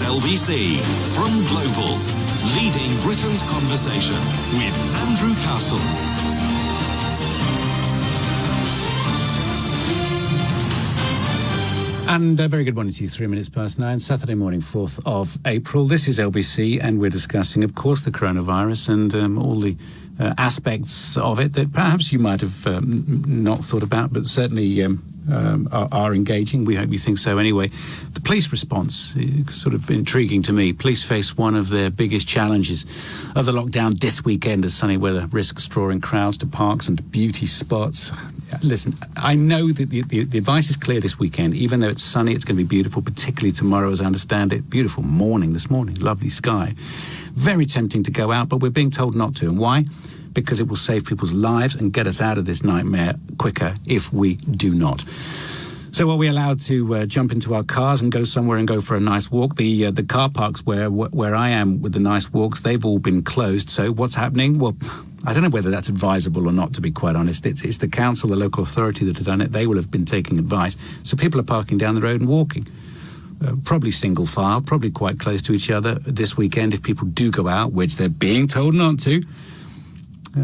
LBC from Global, leading Britain's conversation with Andrew Castle. And a very good morning to you, 9:03, Saturday morning, 4th of April. This is LBC, and we're discussing, of course, the coronavirus and all the aspects of it that perhaps you might have not thought about, but certainly are engaging. We hope you think so anyway. The police response, sort of intriguing to me. Police face one of their biggest challenges of the lockdown this weekend as sunny weather risks drawing crowds to parks and to beauty spots. Listen, I know that the advice is clear this weekend. Even though it's sunny, it's going to be beautiful, particularly tomorrow, as I understand it. Beautiful morning this morning, lovely sky. Very tempting to go out, but we're being told not to. And why? Because it will save people's lives and get us out of this nightmare quicker if we do not. So are we allowed to jump into our cars and go somewhere and go for a nice walk? The car parks where I am with the nice walks, they've all been closed. So what's happening? Well, I don't know whether that's advisable or not, to be quite honest. It's the council, the local authority that have done it. They will have been taking advice. So people are parking down the road and walking. Probably single file, probably quite close to each other this weekend if people do go out, which they're being told not to.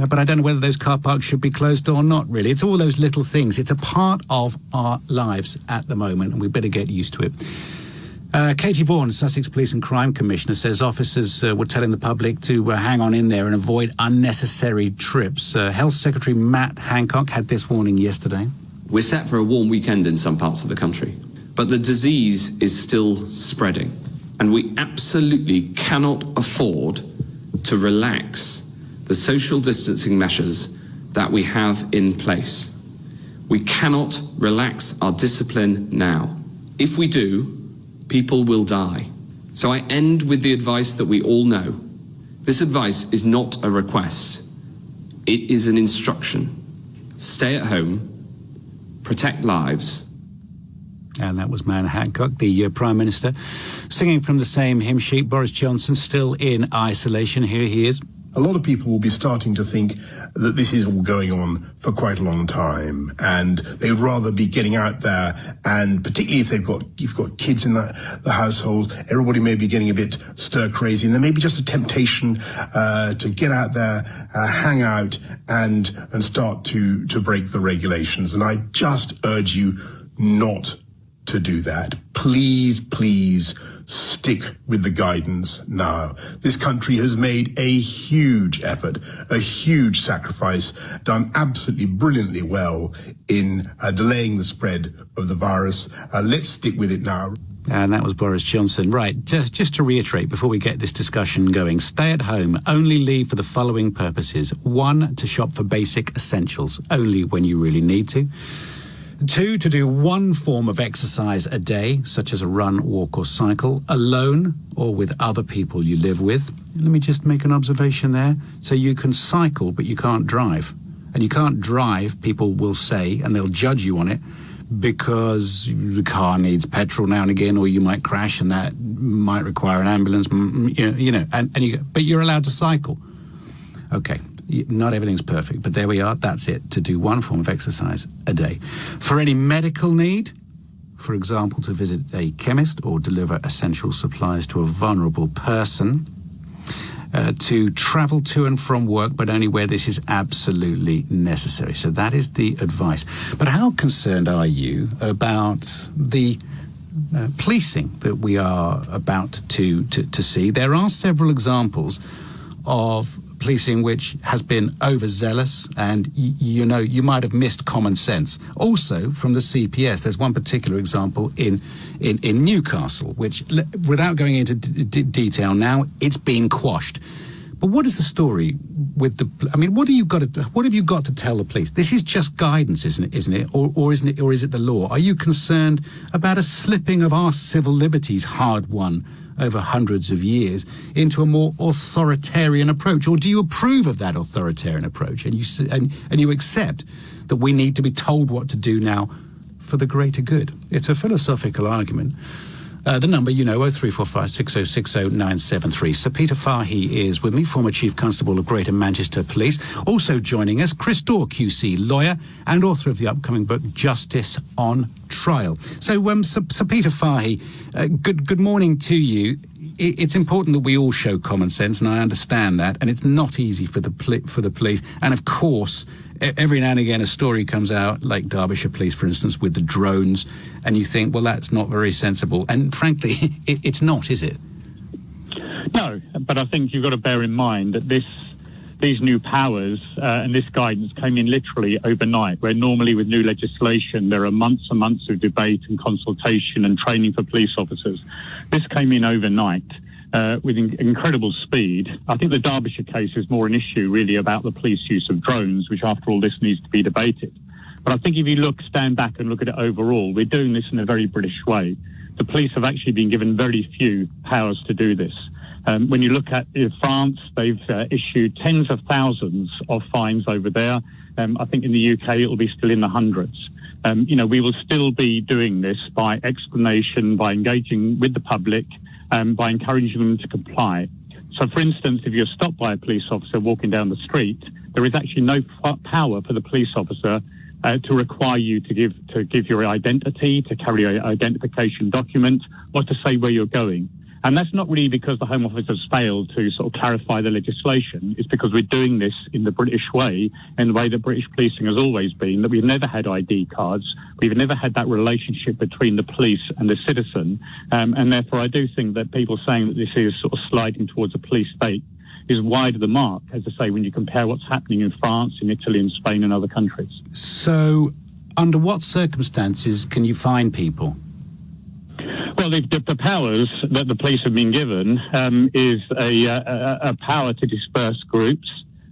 But I don't know whether those car parks should be closed or not, really. It's all those little things. It's a part of our lives at the moment, and we better get used to it. Katie Vaughan, Sussex Police and Crime Commissioner, says officers were telling the public to hang on in there and avoid unnecessary trips. Health Secretary Matt Hancock had this warning yesterday. We're set for a warm weekend in some parts of the country, but the disease is still spreading, and we absolutely cannot afford to relax the social distancing measures that we have in place. We cannot relax our discipline now. If we do, people will die. So I end with the advice that we all know. This advice is not a request. It is an instruction. Stay at home, protect lives. And that was Matt Hancock, the Prime Minister, singing from the same hymn sheet. Boris Johnson still in isolation. Here he is. A lot of people will be starting to think that this is all going on for quite a long time, and they'd rather be getting out there, and particularly if you've got kids in the household, everybody may be getting a bit stir crazy, and there may be just a temptation to get out there, hang out, and start to break the regulations. And I just urge you not to do that. Please, please stick with the guidance now. This country has made a huge effort, a huge sacrifice, done absolutely brilliantly well in delaying the spread of the virus. Let's stick with it now. And that was Boris Johnson. Right, just to reiterate before we get this discussion going, stay at home, only leave for the following purposes. 1, to shop for basic essentials, only when you really need to. 2, to do one form of exercise a day, such as a run, walk or cycle, alone or with other people you live with. Let me just make an observation there. So you can cycle, but you can't drive. And you can't drive, people will say, and they'll judge you on it, because the car needs petrol now and again, or you might crash and that might require an ambulance, but you're allowed to cycle. Okay. Not everything's perfect, but there we are. That's it, to do one form of exercise a day. For any medical need, for example, to visit a chemist or deliver essential supplies to a vulnerable person, to travel to and from work, but only where this is absolutely necessary. So that is the advice. But how concerned are you about the policing that we are about to see? There are several examples of policing which has been overzealous, and you might have missed common sense. Also from the CPS, there's one particular example in Newcastle, which, without going into detail now, it's been quashed. But what is the story with what have you got to tell the police? This is just guidance, isn't it? Or is it the law? Are you concerned about a slipping of our civil liberties, hard won over hundreds of years, into a more authoritarian approach? Or do you approve of that authoritarian approach and you accept that we need to be told what to do now for the greater good? It's a philosophical argument. The number, 0345 6060 973. Sir Peter Fahey is with me, former Chief Constable of Greater Manchester Police. Also joining us, Daw QC, lawyer and author of the upcoming book, Justice on Trial. So, Sir Peter Fahey, good morning to you. it's important that we all show common sense, and I understand that, and it's not easy for the police. And of course, every now and again a story comes out, like Derbyshire Police, for instance, with the drones, and you think, well, that's not very sensible. And frankly, it's not, is it? No, but I think you've got to bear in mind that these new powers and this guidance came in literally overnight, where normally with new legislation there are months and months of debate and consultation and training for police officers. This came in overnight with incredible speed. I think the Derbyshire case is more an issue really about the police use of drones, which after all this needs to be debated. But I think if you stand back and look at it overall, we're doing this in a very British way. The police have actually been given very few powers to do this. When you look at France, they've issued tens of thousands of fines over there. I think in the UK it will be still in the hundreds. We will still be doing this by explanation, by engaging with the public, by encouraging them to comply. So, for instance, if you're stopped by a police officer walking down the street, there is actually no power for the police officer to require you to give your identity, to carry an identification document, or to say where you're going. And that's not really because the Home Office has failed to sort of clarify the legislation. It's because we're doing this in the British way, in the way that British policing has always been, that we've never had ID cards. We've never had that relationship between the police and the citizen. And therefore, I do think that people saying that this is sort of sliding towards a police state is wide of the mark, as I say, when you compare what's happening in France, in Italy, in Spain and other countries. So under what circumstances can you fine people? Well, the powers that the police have been given is a power to disperse groups,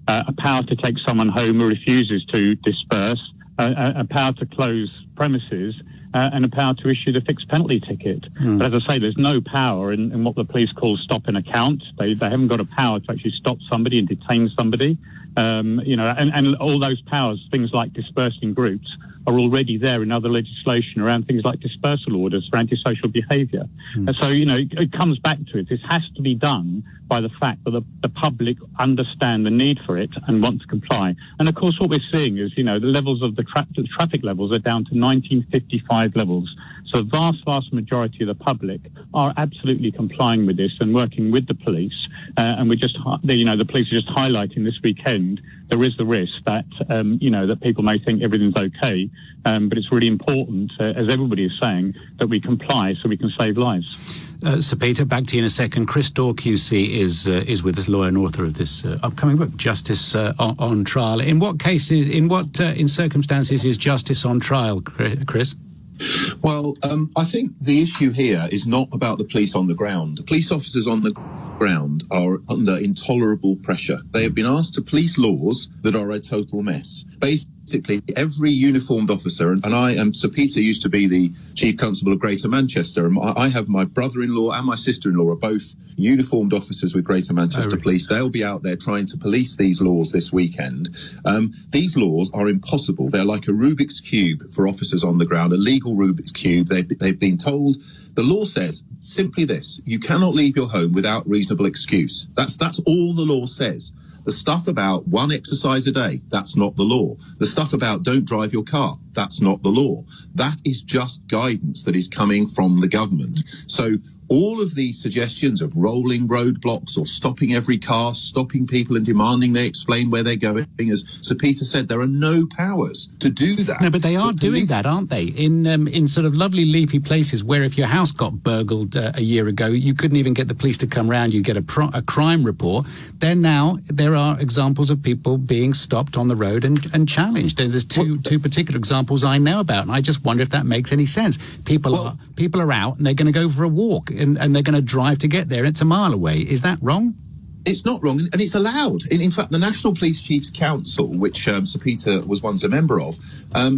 a power to take someone home who refuses to disperse, a power to close premises, and a power to issue the fixed penalty ticket. But as I say, there's no power in what the police call stop an account. They haven't got a power to actually stop somebody and detain somebody. And all those powers, things like dispersing groups, are already there in other legislation around things like dispersal orders for antisocial behaviour. And so, it comes back to it. This has to be done by the fact that the public understand the need for it and want to comply. And of course, what we're seeing is, the levels of the traffic levels are down to 1955 levels. So a vast majority of the public are absolutely complying with this and working with the police. And we're just, the police are just highlighting this weekend there is the risk that, that people may think everything's okay. But it's really important, as everybody is saying, that we comply so we can save lives. Sir Peter, back to you in a second. Daw QC is with us, lawyer and author of this upcoming book, Justice on Trial. In what cases, in circumstances is justice on trial, Chris? Well, I think the issue here is not about the police on the ground. The police officers on the ground are under intolerable pressure. They have been asked to police laws that are a total mess. Basically, every uniformed officer, and Sir Peter used to be the Chief Constable of Greater Manchester, and I have my brother-in-law and my sister-in-law are both uniformed officers with Greater Manchester Police. They'll be out there trying to police these laws this weekend. These laws are impossible. They're like a Rubik's Cube for officers on the ground, a legal Rubik's Cube. They've been told, the law says simply this: you cannot leave your home without reasonable excuse. That's all the law says. The stuff about one exercise a day, that's not the law. The stuff about don't drive your car, that's not the law. That is just guidance that is coming from the government. So all of these suggestions of rolling roadblocks or stopping every car, stopping people and demanding they explain where they're going, as Sir Peter said, there are no powers to do that. No, but they are doing that, aren't they? In sort of lovely leafy places where if your house got burgled a year ago, you couldn't even get the police to come round, you get a crime report. Then now there are examples of people being stopped on the road and challenged. And there's two particular examples I know about, and I just wonder if that makes any sense. People are out and they're going to go for a walk and they're going to drive to get there, and it's a mile away. Is that wrong? It's not wrong, and it's allowed. In fact, the National Police Chiefs Council, which Sir Peter was once a member of,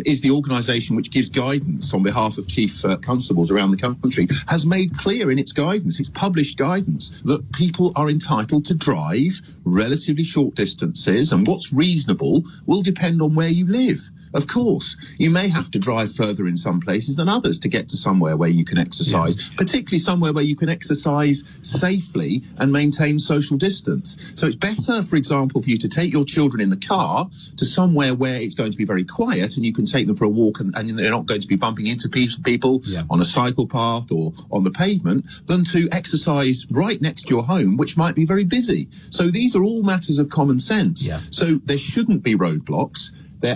is the organisation which gives guidance on behalf of chief constables around the country, has made clear in its guidance, its published guidance, that people are entitled to drive relatively short distances, and what's reasonable will depend on where you live. Of course, you may have to drive further in some places than others to get to somewhere where you can exercise, particularly somewhere where you can exercise safely and maintain social distance. So it's better, for example, for you to take your children in the car to somewhere where it's going to be very quiet and you can take them for a walk and they're not going to be bumping into people on a cycle path or on the pavement, than to exercise right next to your home, which might be very busy. So these are all matters of common sense. So there shouldn't be roadblocks.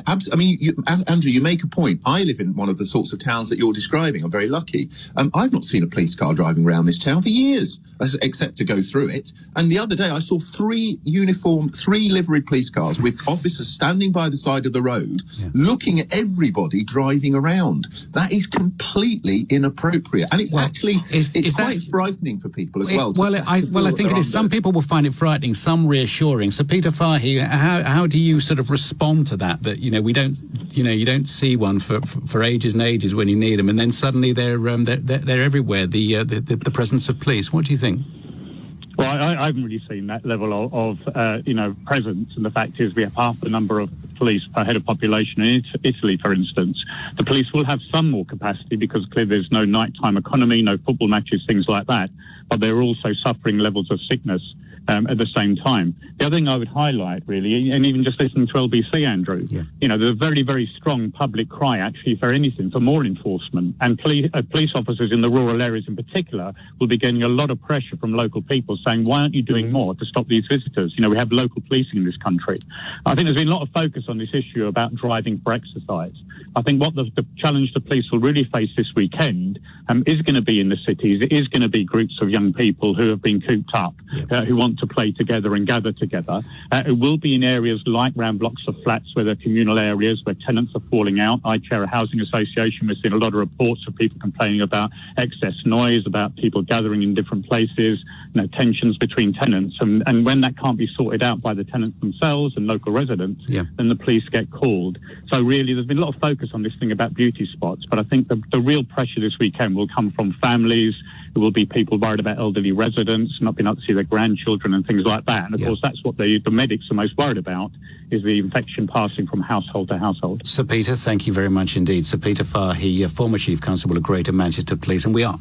Andrew, you make a point. I live in one of the sorts of towns that you're describing. I'm very lucky. I've not seen a police car driving around this town for years, except to go through it. And the other day I saw three liveried police cars with officers standing by the side of the road, looking at everybody driving around. That is completely inappropriate. And it's quite frightening for people as well. I think it is. Some people will find it frightening, some reassuring. So Peter Fahey, how do you sort of respond to that we don't, you don't see one for ages and ages when you need them, and then suddenly they're everywhere. The presence of police. What do you think? Well, I haven't really seen that level of presence, and the fact is we have half the number of police per head of population in Italy, for instance. The police will have some more capacity because clearly there's no nighttime economy, no football matches, things like that, but they're also suffering levels of sickness at the same time. The other thing I would highlight, really, and even just listening to LBC, Andrew, there's a very, very strong public cry, actually, for anything, for more enforcement. And police officers in the rural areas in particular will be getting a lot of pressure from local people saying, why aren't you doing more to stop these visitors? We have local policing in this country. I think there's been a lot of focus on this issue about driving for exercise. I think what the challenge the police will really face this weekend is going to be in the cities. It is going to be groups of young people who have been cooped up, who want to play together and gather together. It will be in areas like round blocks of flats where they're communal areas where tenants are falling out. I chair a housing association. We're seeing a lot of reports of people complaining about excess noise, about people gathering in different places, tensions between tenants. And when that can't be sorted out by the tenants themselves and local residents, then the police get called. So really, there's been a lot of focus on this thing about beauty spots, but I think the real pressure this weekend will come from families. It will be people worried about elderly residents, not being able to see their grandchildren and things like that. And of course, that's what the medics are most worried about, is the infection passing from household to household. Sir Peter, thank you very much indeed. Sir Peter Fahey, former Chief Constable of Greater Manchester Police, and we are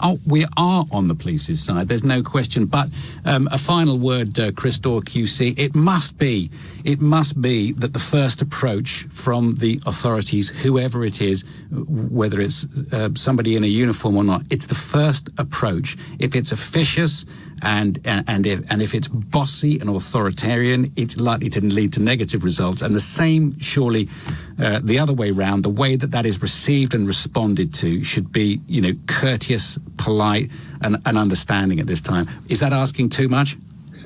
on the police's side. There's no question. But a final word, Chris Daw QC. It must be that the first approach from the authorities, whoever it is, whether it's somebody in a uniform or not, it's the first approach. If it's officious and if it's bossy and authoritarian, it's likely to lead to negative results. And the same, surely, the other way round. The way that is received and responded to should be, courteous, polite, and understanding at this time. Is that asking too much?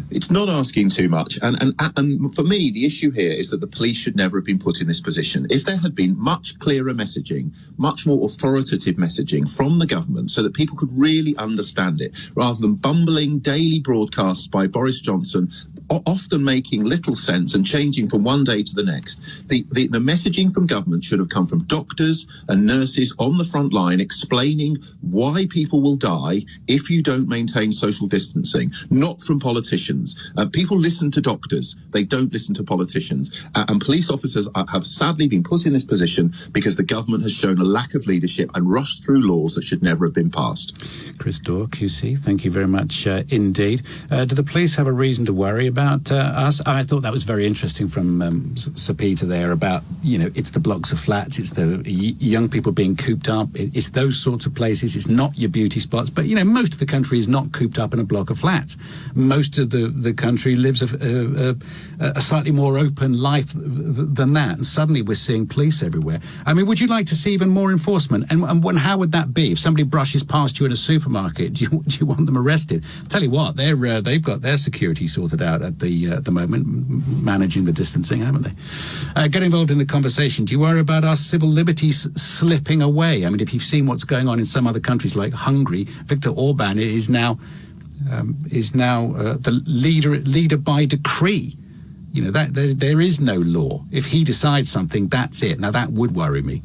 It's not asking too much. And for me, the issue here is that the police should never have been put in this position. If there had been much clearer messaging, much more authoritative messaging from the government so that people could really understand it, rather than bumbling daily broadcasts by Boris Johnson, often making little sense and changing from one day to the next. The messaging from government should have come from doctors and nurses on the front line explaining why people will die if you don't maintain social distancing, not from politicians. People listen to doctors. They don't listen to politicians. And police officers have sadly been put in this position because the government has shown a lack of leadership and rushed through laws that should never have been passed. Chris Daw QC, thank you very much indeed. Do the police have a reason to worry about us? I thought that was very interesting from Sir Peter there about, it's the blocks of flats, it's the young people being cooped up, it's those sorts of places, it's not your beauty spots. But, most of the country is not cooped up in a block of flats. Most of the country lives a slightly more open life than that. And suddenly we're seeing police everywhere. I mean, would you like to see even more enforcement? And how would that be? If somebody brushes past you in a supermarket, do you want them arrested? I'll tell you what, they've got their security sorted out at the moment, managing the distancing, haven't they? Get involved in the conversation. Do you worry about our civil liberties slipping away? I mean, if you've seen what's going on in some other countries like Hungary, Viktor Orban is now the leader by decree. There is no law. If he decides something, that's it. Now, that would worry me.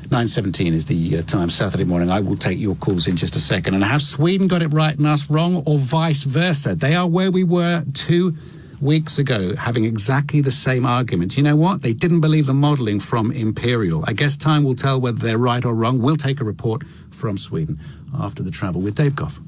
9:17 is the time, Saturday morning. I will take your calls in just a second. And have Sweden got it right and us wrong, or vice versa? They are where we were 2 weeks ago having exactly the same arguments. You know what? They didn't believe the modelling from Imperial. I guess time will tell whether they're right or wrong. We'll take a report from Sweden after the travel with Dave Goff.